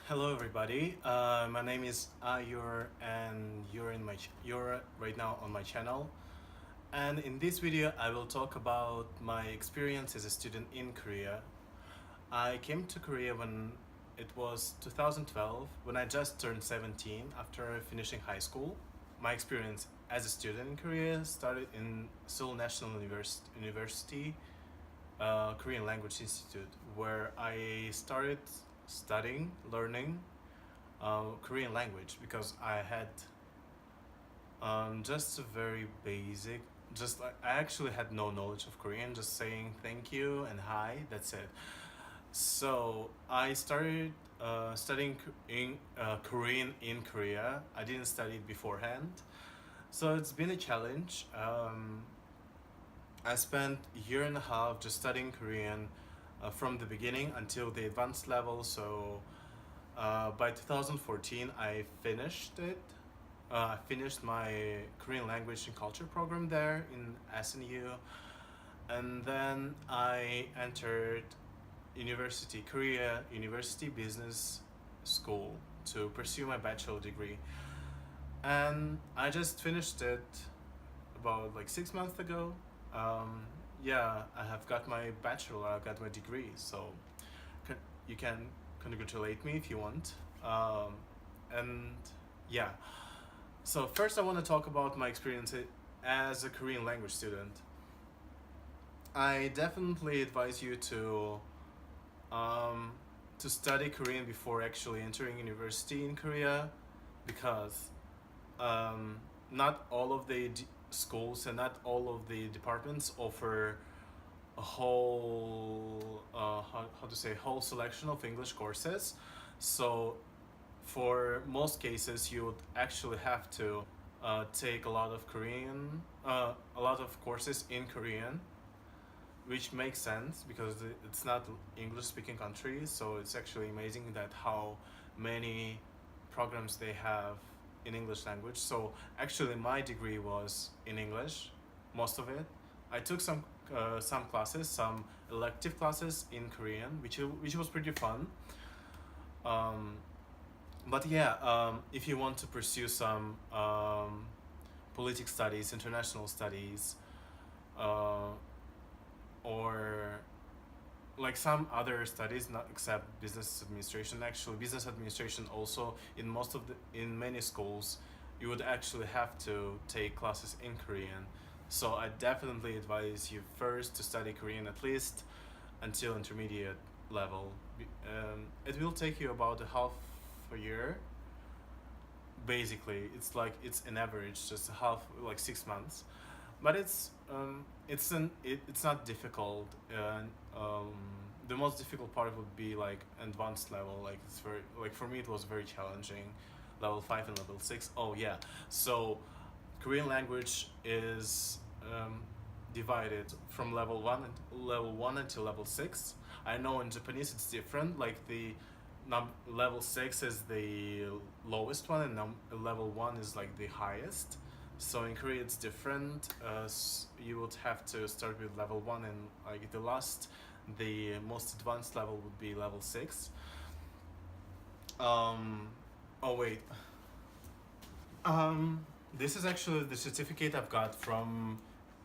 Hello, everybody. My name is Ayur, and you're right now on my channel. And in this video, I will talk about my experience as a student in Korea. I came to Korea when it was 2012, when I just turned 17 after finishing high school. My experience as a student in Korea started in Seoul National University, Korean Language Institute, where I started studying, learning Korean language because I had just a very basic, just like I actually had no knowledge of Korean, just saying thank you and hi, that's it. So I started studying Korean in Korea. I didn't study it beforehand. So it's been a challenge. I spent a year and a half just studying Korean from the beginning until the advanced level. So by 2014, I finished it. I finished my Korean language and culture program there in SNU, and then I entered Korea University Business School to pursue my bachelor degree. And I just finished it about like 6 months ago. Um, yeah, I have got my bachelor, I got my degree, so you can congratulate me if you want. And yeah, so first I want to talk about my experience as a Korean language student. I definitely advise you um, to study Korean before actually entering university in Korea, because not all of the schools and not all of the departments offer a whole how to say whole selection of English courses. So for most cases, you would actually have to take a lot of courses in Korean, which makes sense because it's not English speaking country. So it's actually amazing that how many programs they have in English language. So actually, my degree was in English, most of it. I took some classes, some elective classes in Korean, which was pretty fun. Um, but yeah, if you want to pursue some political studies, international studies, uh, or like some other studies, not except business administration. Actually, business administration also in many schools, you would actually have to take classes in Korean. So I definitely advise you first to study Korean at least until intermediate level. It will take you about a half a year. Basically, it's an average, just a half, like 6 months, but it's not difficult. And the most difficult part would be like advanced level. Like it's very, like for me it was very challenging, level 5 and level 6. Oh yeah, so Korean language is divided from level 1 until level 6. I know in Japanese it's different, like the level 6 is the lowest one, and level 1 is like the highest. So in Korea it's different. You would have to start with level 1, and like the most advanced level would be level 6. Um, oh wait. Um, this is actually the certificate I've got from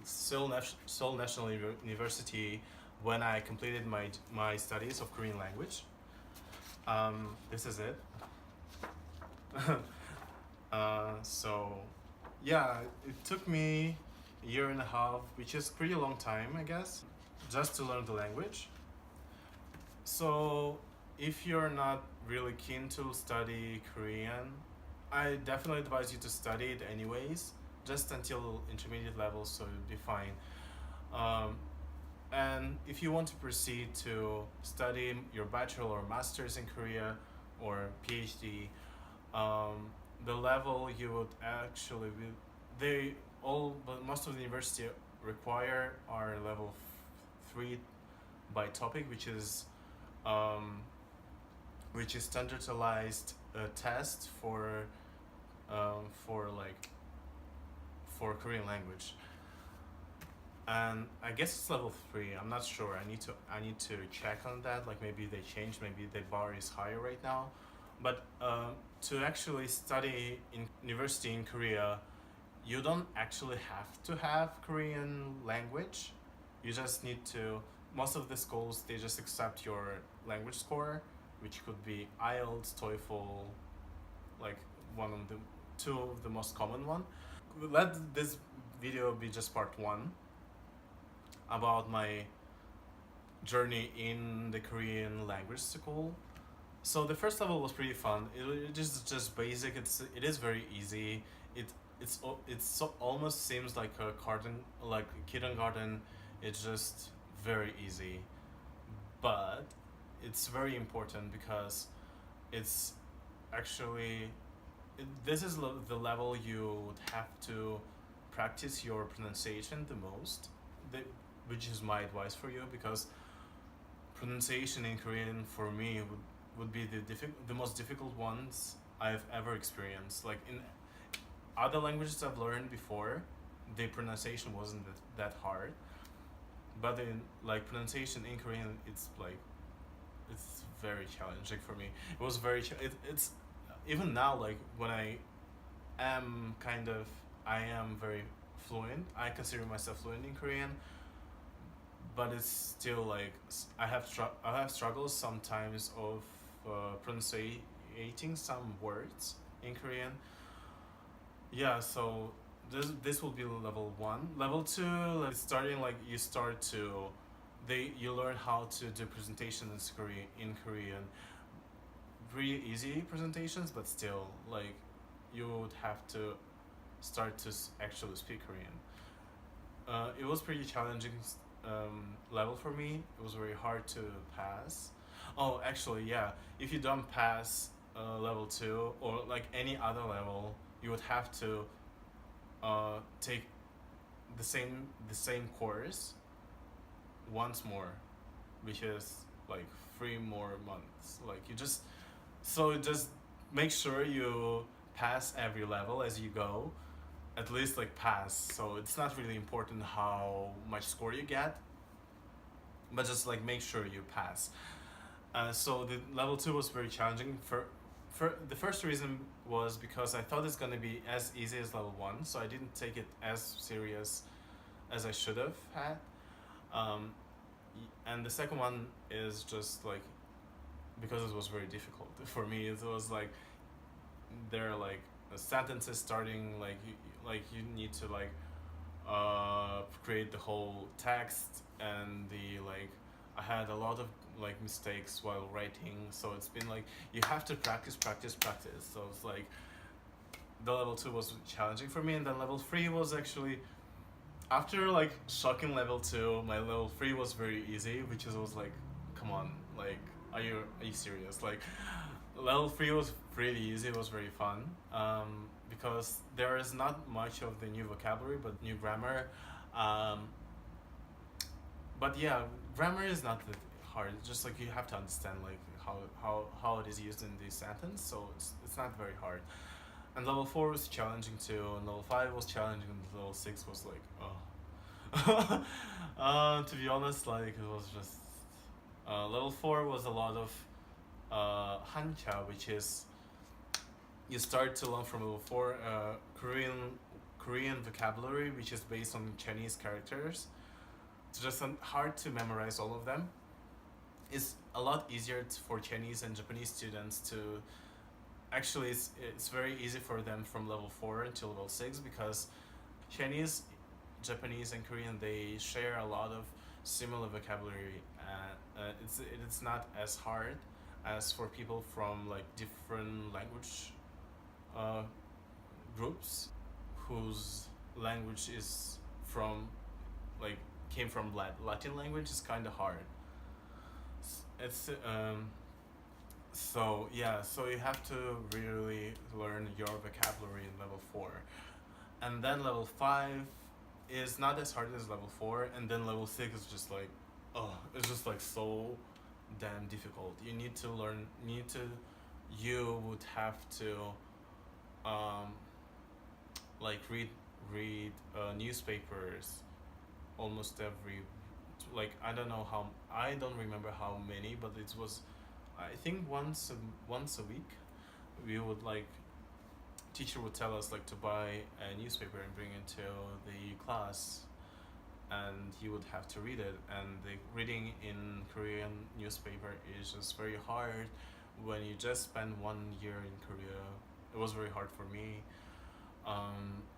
Seoul National University when I completed my studies of Korean language. This is it. So, yeah, it took me a year and a half, which is pretty long time, I guess, just to learn the language. So, if you're not really keen to study Korean, I definitely advise you to study it anyways, just until intermediate level, so you'll be fine. Um, and if you want to proceed to study your bachelor or master's in Korea or PhD, um, the level you would actually they all but most of the university require are level 3 by topic, um, which is standardized test for like for Korean language. And I guess it's level 3. I'm not sure. I need to check on that. Like maybe they changed. Maybe the bar is higher right now. But to actually study in university in Korea, you don't actually have to have Korean language. You just need to. Most of the schools they just accept your language score, which could be IELTS, TOEFL, like one of the two of the most common one. Let this video be just part one about my journey in the Korean language school. So the first level was pretty fun. It is just basic. It is very easy. It almost seems like a garden, like kindergarten. It's just very easy, but it's very important because it's actually this is the level you would have to practice your pronunciation the most, the, which is my advice for you because pronunciation in Korean for me would be the most difficult ones I've ever experienced. Like in other languages I've learned before, the pronunciation wasn't that hard, but in like pronunciation in Korean, it's very challenging for me. It was it's even now like when am kind of I am very fluent. I consider myself fluent in Korean, but it's still like I have struggles sometimes of pronunciating some words in Korean. Yeah, so this will be level one. Level two, like starting like you start to, you learn how to do presentations in Korean. Really easy presentations, but still like you would have to start to actually speak Korean. It was pretty challenging level for me. It was very hard to pass. Oh, actually, yeah. If you don't pass level two or like any other level, you would have to take the same course once more, which is like 3 more months. Like you just make sure you pass every level as you go, at least like pass. So it's not really important how much score you get, but just like make sure you pass. So the level two was very challenging. For the first reason was because I thought it's gonna be as easy as level one, so I didn't take it as serious as I should have had. Um, and the second one is just like because it was very difficult for me. It was like there are like sentences starting like you need to like create the whole text and the like I had a lot of like mistakes while writing, so it's been like you have to practice. So it's like the level two was challenging for me, and then level three was actually after like shocking level two, my level three was very easy, which is was like, come on, like are you serious? Like level three was really easy. It was very fun because there is not much of the new vocabulary, but new grammar. Um, but yeah, grammar is not that hard. It's just like you have to understand like how it is used in the sentence. So it's not very hard. And level four was challenging too, and level five was challenging, and level six was like oh. To be honest, like it was just level four was a lot of Hancha, which is you start to learn from level four Korean vocabulary, which is based on Chinese characters. It's just hard to memorize all of them. It's a lot easier for Chinese and Japanese students to actually it's very easy for them from level 4 until level 6 because Chinese, Japanese, and Korean they share a lot of similar vocabulary. It's not as hard as for people from like different language uh, groups whose language is from like came from Latin language is kind of hard. It's so yeah, so you have to really learn your vocabulary in level 4, and then level 5 is not as hard as level 4, and then level 6 is just like oh, it's just like so damn difficult. You need to learn. You would have to um, like read newspapers almost every like I don't remember how many, but it was I think once a week. we would like teacher would tell us like to buy a newspaper and bring it to the class, and you would have to read it. And the reading in Korean newspaper is just very hard when you just spend 1 year in Korea. It was very hard for me.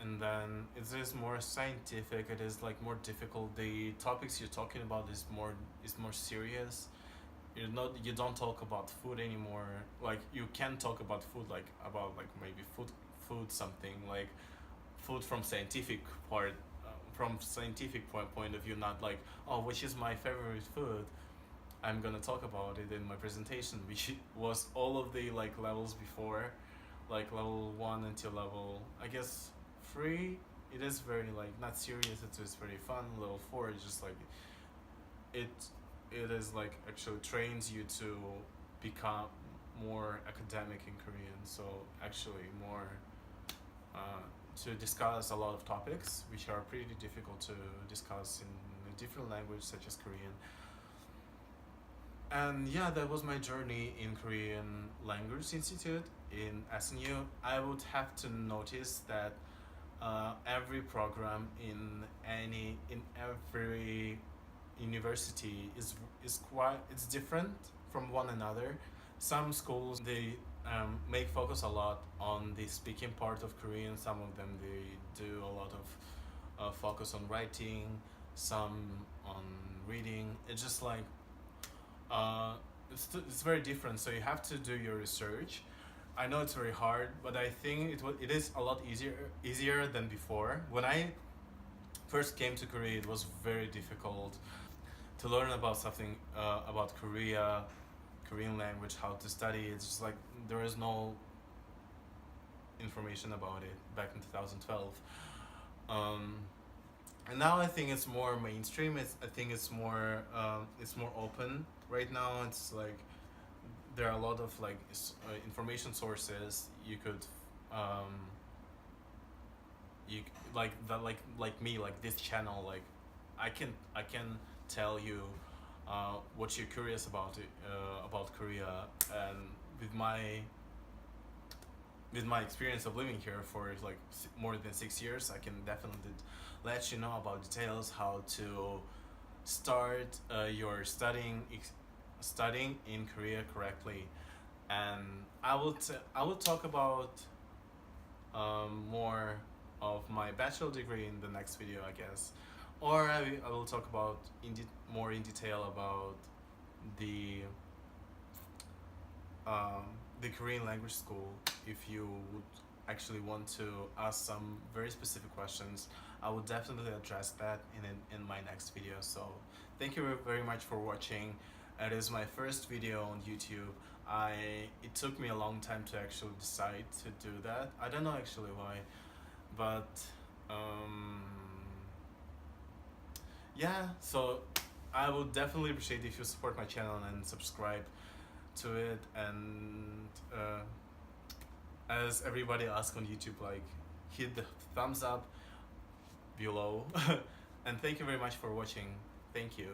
And then it is more scientific. It is like more difficult. The topics you're talking about is more serious. You don't talk about food anymore. Like you can talk about food, like about like maybe food something like food from scientific part, from scientific point of view, not like, oh, which is my favorite food. I'm gonna talk about it in my presentation, which was all of the like levels before, like level 1 until level, I guess, 3. It is very like not serious. It is very fun. Level 4 is just like it. It is like actually trains you to become more academic in Korean. So actually more to discuss a lot of topics which are pretty difficult to discuss in a different language such as Korean. And yeah, that was my journey in Korean Language Institute in SNU. I would have to notice that every program in every university is quite it's different from one another. Some schools they make focus a lot on the speaking part of Korean. Some of them they do a lot of focus on writing, some on reading. It's just like uh, it's very different. So you have to do your research. I know it's very hard, but I think it is a lot easier than before. When I first came to Korea, it was very difficult to learn about something about Korea, Korean language, how to study. It's just like there is no information about it back in 2012. And now I think it's more mainstream. I think it's more open right now. It's like there are a lot of like information sources you could you like me, like this channel, like I can tell you what you're curious about Korea. And with my experience of living here for like more than 6 years, I can definitely let you know about details how to start your studying in Korea correctly. And I will talk about more of my bachelor degree in the next video, I guess, or I will talk about more in detail about the the Korean language school. If you would actually want to ask some very specific questions, I will definitely address that in my next video. So thank you very much for watching. It is my first video on YouTube. It took me a long time to actually decide to do that. I don't know actually why, but yeah. So I would definitely appreciate if you support my channel and subscribe to it. And as everybody asks on YouTube, like hit the thumbs up below. And thank you very much for watching. Thank you.